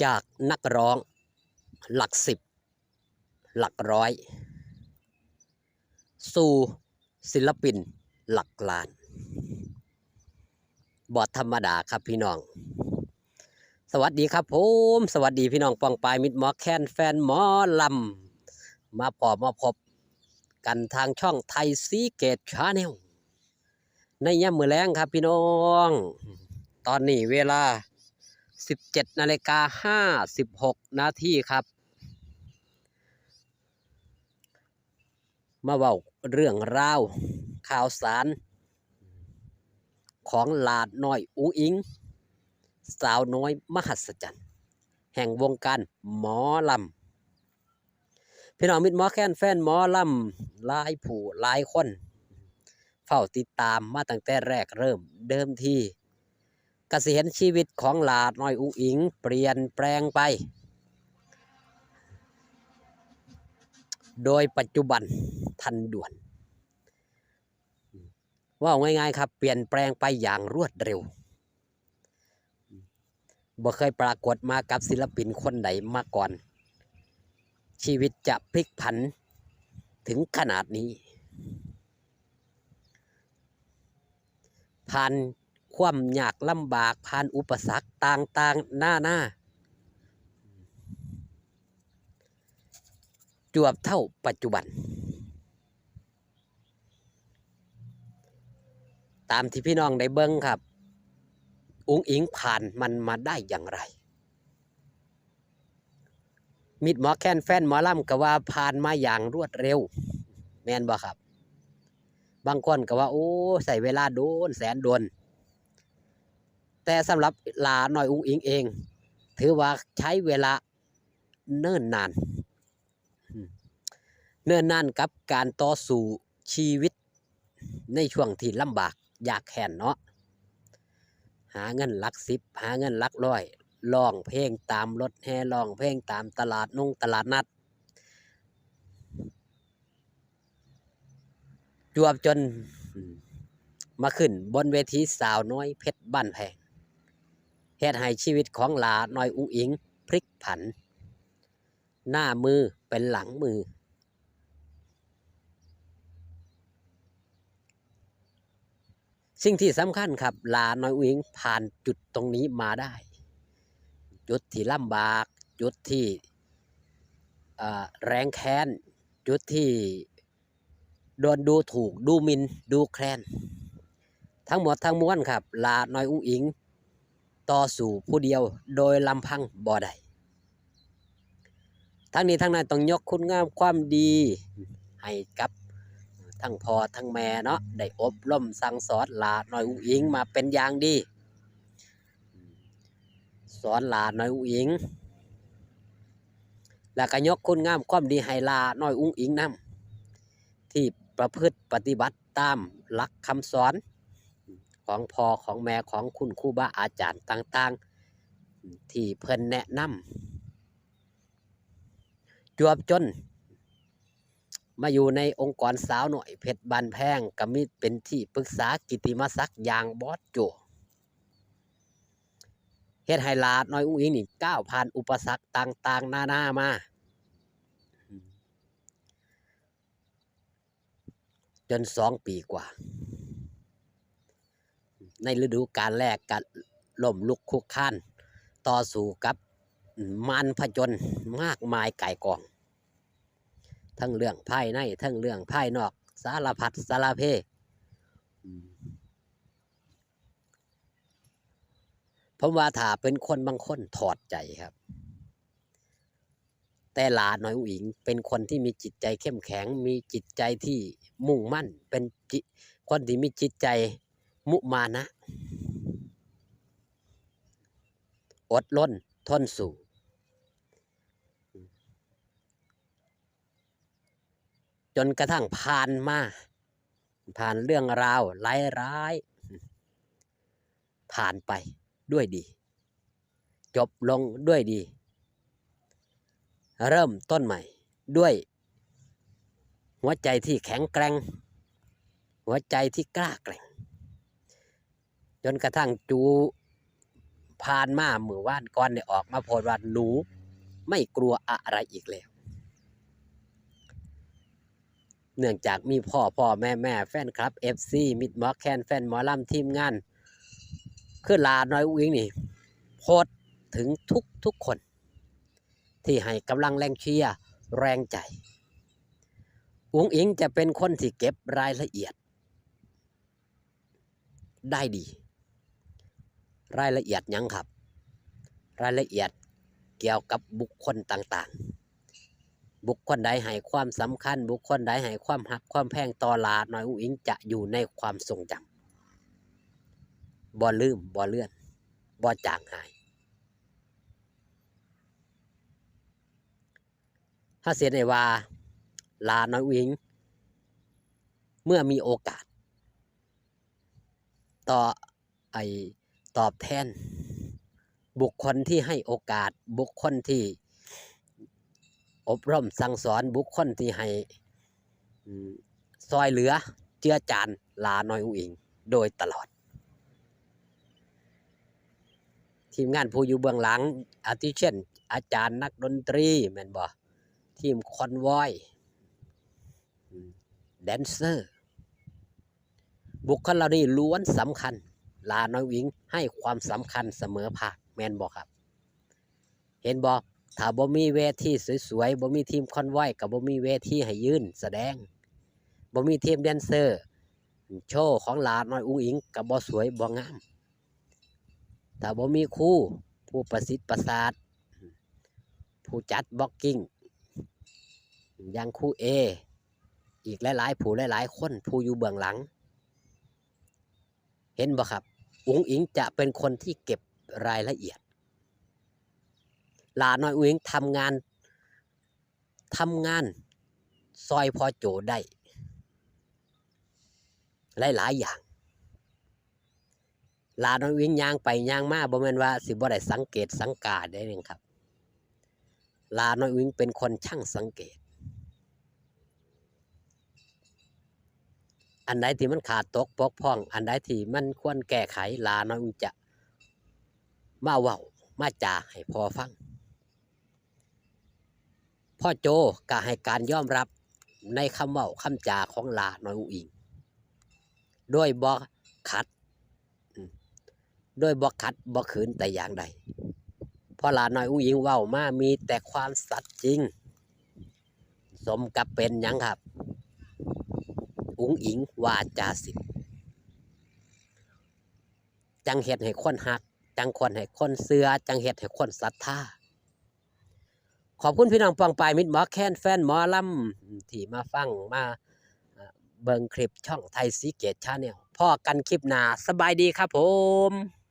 จากนักร้องหลักสิบหลักร้อยสู่ศิลปินหลักล้านบอดธรรมดาครับพี่น้องสวัสดีครับผมสวัสดีพี่น้องปองปายมิตรหมอแคนแฟนหมอลำมาพบกันทางช่องไทยซีเกตชาแนลในย่ำมือแรงครับพี่น้องตอนนี้เวลา17:56 นาทีครับมาเว้าเรื่องราวข่าวสารของหลาดน้อยอุ๋งอิงสาวน้อยมหัศจรรย์แห่งวงการหมอลำพี่น้องมิตรหมอแคนแฟนหมอลำหลายผู้หลายคนเฝ้าติดตามมาตั้งแต่แรกเริ่มเดิมทีก็สิเห็นชีวิตของหลาดน้อยอุ๋งอิงเปลี่ยนแปลงไปโดยปัจจุบันทันด่วนว่าง่ายๆครับเปลี่ยนแปลงไปอย่างรวดเร็วบ่เคยปรากฏมากับศิลปินคนใดมาก่อนชีวิตจะพลิกผันถึงขนาดนี้ผ่านความยากลำบากผ่านอุปสรรคต่างๆหน้าจวบเท่าปัจจุบันตามที่พี่น้องได้เบิ่งครับอุ๋งอิงผ่านมันมาได้อย่างไรมิตรหมอแคนแฟนหมอลำก็ว่าผ่านมาอย่างรวดเร็วแม่นบ่ครับบางคนก็ว่าโอ้ใส่เวลาโดนแสนโดนแต่สำหรับหลาน้อยอุ๋งอิงเองถือว่าใช้เวลาเนิ่นนานกับการต่อสู้ชีวิตในช่วงที่ลำบากยากแค้นเนาะหาเงินหลักสิบหาเงินหลักร้อยร้องเพลงตามรถแห่ร้องเพลงตามตลาดนัดจวบจนมาขึ้นบนเวทีสาวน้อยเพชรบ้านแพงเฮ็ดให้ชีวิตของหลาน้อยอุ๋งอิงพลิกผันหน้ามือเป็นหลังมือสิ่งที่สำคัญครับหลาน้อยอุ๋งอิงผ่านจุดตรงนี้มาได้จุดที่ลำบากจุดที่แรงแค้นจุดที่โดนดูถูกดูหมิ่นดูแคลนทั้งหมดทั้งมวลครับหลาน้อยอุ๋งอิงต่อสู้ผู้เดียวโดยลำพังบ่ได้ทั้งนี้ทั้งนั้นต้องยกคุณงามความดีให้กับทั้งพ่อทั้งแม่เนาะได้อบรมสั่งสอนหลาน้อยอุ๋งอิงมาเป็นอย่างดีสอนหลาน้อยอุ๋งอิงแล้วก็ยกคุณงามความดีให้หลาน้อยอุ๋งอิงนำที่ประพฤติปฏิบัติตามหลักคำสอนของพ่อของแม่ของคุณครูบาอาจารย์ต่างๆที่เพิ่นแนะนำจวบจนมาอยู่ในองค์กรสาวหน่อยเพชรบ้านแพงก็มีเป็นที่ปรึกษากิตติมศักดิ์อย่างบอสโจเฮ็ดให้หลาน้อยอุ๋งอิงนี่ก้าวผ่านอุปสรรคต่างๆนามาจน2 ปีกว่าในฤดูกาลแรกก็ล้มลุกคลุกคลานต่อสู้กับมารผจญมากมายก่ายกองทั้งเรื่องภายในทั้งเรื่องภายนอกสารพัดสารเพผมว่าถ้าเป็นคนบางคนถอดใจครับแต่หลาน้อยอุ๋งอิงเป็นคนที่มีจิตใจเข้มแข็งมีจิตใจที่มุ่งมั่นเป็นคนที่มีจิตใจมุมานะอดล้นทนสู้จนกระทั่งผ่านเรื่องราวร้ายผ่านไปด้วยดีจบลงด้วยดีเริ่มต้นใหม่ด้วยหัวใจที่แข็งแกร่งหัวใจที่กล้าแกร่งจนกระทั่งผ่ ผ่านมาเมื่อวานก่อนได้ออกมาโพสต์ว่าหนูไม่กลัวอะไรอีกแล้วเนื่องจากมีพ่อแม่แฟนคลับ FC มิตรหมอแคนแฟนหมอลำทีมงานคือลาน้อยอุ้งนี่โพสต์ถึงทุกคนที่ให้กำลังแรงเชียร์แรงใจอุ้งอิงจะเป็นคนที่เก็บรายละเอียดได้ดีรายละเอียดยังครับรายละเอียดเกี่ยวกับบุคคลต่างๆบุคคลใดให้ความสำคัญบุคคลใดให้ความหักความแพงต่อลาน้อยอุ้งอิงจะอยู่ในความทรงจำบ่ลืมบ่เลื่อนบ่จางหายถ้าเสียในว่าลาน้อยอุ้งอิงเมื่อมีโอกาสต่อตอบแทนบุคคลที่ให้โอกาสบุคคลที่อบรมสั่งสอนบุคคลที่ให้ซอยเหลือเจือจานลาน้อยอุ้งอิงโดยตลอดทีมงานผู้อยู่เบื้องหลังอาทิเช่นอาจารย์นักดนตรีแม่นบ่ทีมคอนวอยแดนเซอร์บุคคลเหล่านี้ล้วนสำคัญลาน้อยอุ้งอิงให้ความสำคัญเสมอภาคแม่นบ่ครับเห็นบ่ถ้าบ่มีเวทีสวยๆบ่มีทีมคอนวอยกับบ่มีเวทีให้ยืนแสดงบ่มีทีมแดนเซอร์โชว์ของลาน้อยอุ้งอิงกับบ่สวยบ่งามถ้าบ่มีครูผู้ประสิทธิ์ประสาทผู้จัดบล็อกกิ้งอย่างครูเออีกหลายๆผู้หลายๆคนผู้อยู่เบื้องหลังเห็นบ่ครับอุ้งอิงจะเป็นคนที่เก็บรายละเอียดลาน้อยอุ้งอิงทำงานซอยพอโจได้หลายอย่างลาน้อยอุ้งอิงย่างไปย่างมาบ่แม่นว่าสิบ่ได้สังเกตสังกาได้นึงครับลาน้อยอุ้งอิงเป็นคนช่างสังเกตอันใดที่มันขาดตกบกพร่องอันใดที่มันควรแก้ไขลาน้อยอุ้งจะมาเว้ามาจาให้พอฟังพ่อโจก็ให้การยอมรับในคำเว้าคำจาของลาน้อยอุ้งอิงโดยบ่ขัดบ่ขืนแต่อย่างใดเพราะลาน้อยอุ้งอิงเว้ามามีแต่ความสัตย์จริงสมกับเป็นหยังครับอุ้งอิงวาจาศิลป์จังเฮ็ดให้คนฮักจังคนให้คนเชื่อจังเฮ็ดให้คนศรัทธาขอบคุณพี่น้องปองปายมิตรหมอแคนแฟนหมอลำที่มาฟังมาเบิ่งคลิปช่องไทยสีเกตชาแนลพ่อกันคลิปหน้าสบายดีครับผม